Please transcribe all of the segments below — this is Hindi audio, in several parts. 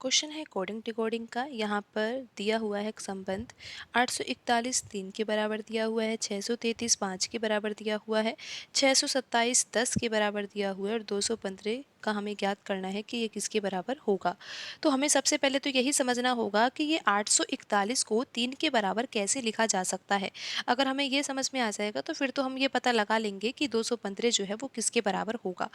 क्वेश्चन है कोडिंग डिकोडिंग का। यहाँ पर दिया हुआ है एक संबंध 841 3 के बराबर दिया हुआ है, 633 5 के बराबर दिया हुआ है, 627 10 के बराबर दिया हुआ है और 215 का हमें ज्ञात करना है कि ये किसके बराबर होगा। तो हमें सबसे पहले तो यही समझना होगा कि ये 841 को 3 के बराबर कैसे लिखा जा सकता है। अगर हमें ये समझ में आ जाएगा तो फिर तो हम ये पता लगा लेंगे कि 215 जो है वो किसके बराबर होगा।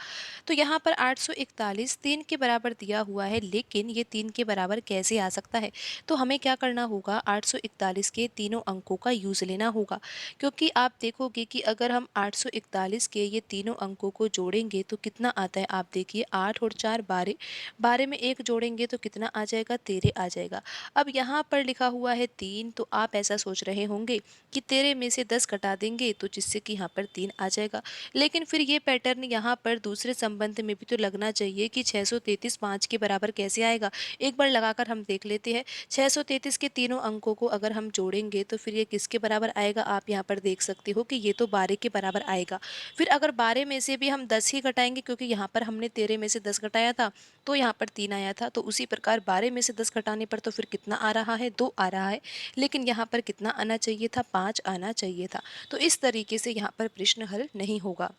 तो यहाँ पर 841 3 के बराबर दिया हुआ है, लेकिन ये 3 के बराबर कैसे आ सकता है। तो हमें क्या करना होगा, 841 के तीनों अंकों का यूज़ लेना होगा। क्योंकि आप देखोगे कि अगर हम 841 के ये तीनों अंकों को जोड़ेंगे तो कितना आता है। आप देखिए 8 और 4 12, 12 में 1 जोड़ेंगे तो कितना आ जाएगा, 13 आ जाएगा। अब यहाँ पर लिखा हुआ है 3, तो आप ऐसा सोच रहे होंगे कि 13 में से 10 घटा देंगे तो जिससे कि यहाँ पर 3 आ जाएगा। लेकिन फिर ये पैटर्न यहाँ पर दूसरे संबंध में भी तो लगना चाहिए कि 633 5 के बराबर कैसे आएगा। एक बार लगाकर हम देख लेते हैं। 633 के तीनों अंकों को अगर हम जोड़ेंगे तो फिर ये किसके बराबर आएगा। आप यहाँ पर देख सकते हो कि ये तो 12 के बराबर आएगा। फिर अगर 12 में से भी हम 10 ही घटाएंगे, क्योंकि यहाँ पर हमने 13 में से 10 घटाया था तो यहाँ पर 3 आया था। तो उसी प्रकार 12 में से 10 घटाने पर तो फिर कितना आ रहा है, 2 आ रहा है। लेकिन यहाँ पर कितना आना चाहिए था, 5 आना चाहिए था। तो इस तरीके से यहाँ पर प्रश्न हल नहीं होगा।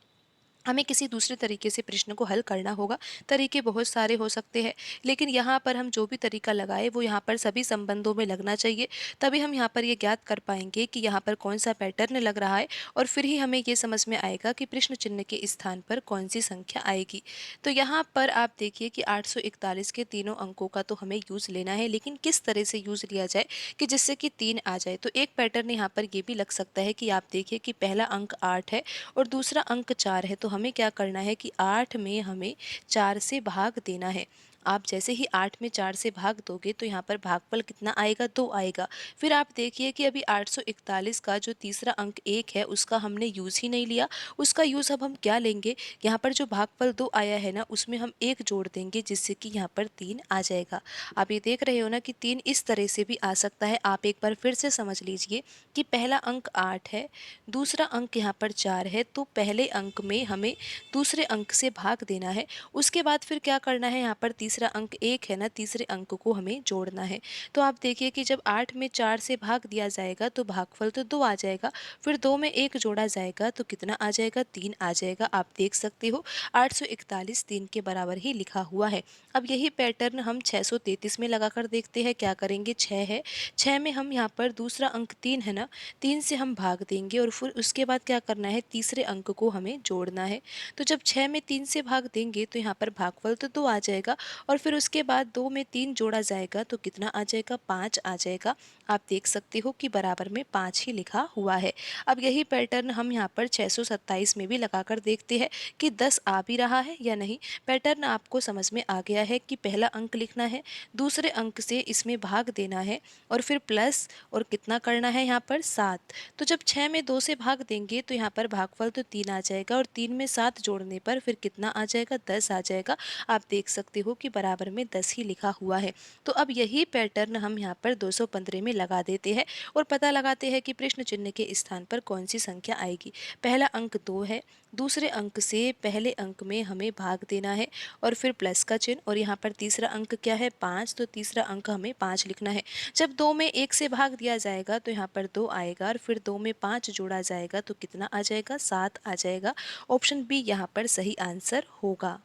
हमें किसी दूसरे तरीके से प्रश्न को हल करना होगा। तरीके बहुत सारे हो सकते हैं, लेकिन यहाँ पर हम जो भी तरीका लगाए वो यहाँ पर सभी संबंधों में लगना चाहिए। तभी हम यहाँ पर ये ज्ञात कर पाएंगे कि यहाँ पर कौन सा पैटर्न लग रहा है और फिर ही हमें ये समझ में आएगा कि प्रश्न चिन्ह के स्थान पर कौन सी संख्या आएगी। तो यहाँ पर आप देखिए कि 841 के तीनों अंकों का तो हमें यूज़ लेना है, लेकिन किस तरह से यूज़ लिया जाए कि जिससे कि 3 आ जाए। तो एक पैटर्न यहाँ पर ये भी लग सकता है कि आप देखिए कि पहला अंक 8 है और दूसरा अंक 4 है। तो हमें क्या करना है कि 8 में हमें 4 से भाग देना है। आप जैसे ही 8 में 4 से भाग दोगे तो यहाँ पर भागफल कितना आएगा, 2 आएगा। फिर आप देखिए कि अभी 841 का जो तीसरा अंक 1 है उसका हमने यूज़ ही नहीं लिया। उसका यूज़ अब हम क्या लेंगे, यहाँ पर जो भागफल 2 आया है ना उसमें हम 1 जोड़ देंगे जिससे कि यहाँ पर 3 आ जाएगा। आप ये देख रहे हो ना कि 3 इस तरह से भी आ सकता है। आप एक बार फिर से समझ लीजिए कि पहला अंक 8 है, दूसरा अंक यहाँ पर 4 है, तो पहले अंक में हमें दूसरे अंक से भाग देना है। उसके बाद फिर क्या करना है, यहाँ पर तीसरा अंक 1 है ना, तीसरे अंक को हमें जोड़ना है। तो आप देखिए कि जब 8 में 4 से भाग दिया जाएगा तो भागफल तो 2 आ जाएगा। फिर 2 में 1 जोड़ा जाएगा तो कितना आ जाएगा, 3 आ जाएगा। आप देख सकते हो 841 3 के बराबर ही लिखा हुआ है। अब यही पैटर्न हम 633 में लगाकर देखते हैं। क्या करेंगे, 6 है, 6 में हम यहाँ पर दूसरा अंक 3 है ना, 3 से हम भाग देंगे और फिर उसके बाद क्या करना है, तीसरे अंक को हमें जोड़ना है। तो जब 6 में 3 से भाग देंगे तो यहाँ पर भागफल तो 2 आ जाएगा और फिर उसके बाद 2 में 3 जोड़ा जाएगा तो कितना आ जाएगा, 5 आ जाएगा। आप देख सकते हो कि बराबर में 5 ही लिखा हुआ है। अब यही पैटर्न हम यहाँ पर 627 में भी लगाकर देखते हैं कि 10 आ भी रहा है या नहीं। पैटर्न आपको समझ में आ गया है कि पहला अंक लिखना है, दूसरे अंक से इसमें भाग देना है और फिर प्लस और कितना करना है यहाँ पर 7। तो जब 6 में 2 से भाग देंगे तो यहाँ पर भागफल तो 3 आ जाएगा और 3 में 7 जोड़ने पर फिर कितना आ जाएगा, 10 आ जाएगा। आप देख सकते हो कि बराबर में 10 ही लिखा हुआ है। तो अब यही पैटर्न हम यहाँ पर 215 में लगा देते हैं और पता लगाते हैं कि प्रश्न चिन्ह के स्थान पर कौन सी संख्या आएगी। पहला अंक 2 है, दूसरे अंक से पहले अंक में हमें भाग देना है और फिर प्लस का चिन्ह, और यहाँ पर तीसरा अंक क्या है, 5, तो तीसरा अंक हमें 5 लिखना है। जब 2 में 1 से भाग दिया जाएगा तो यहाँ पर 2 आएगा और फिर 2 में 5 जोड़ा जाएगा तो कितना आ जाएगा, 7 आ जाएगा। ऑप्शन बी यहाँ पर सही आंसर होगा।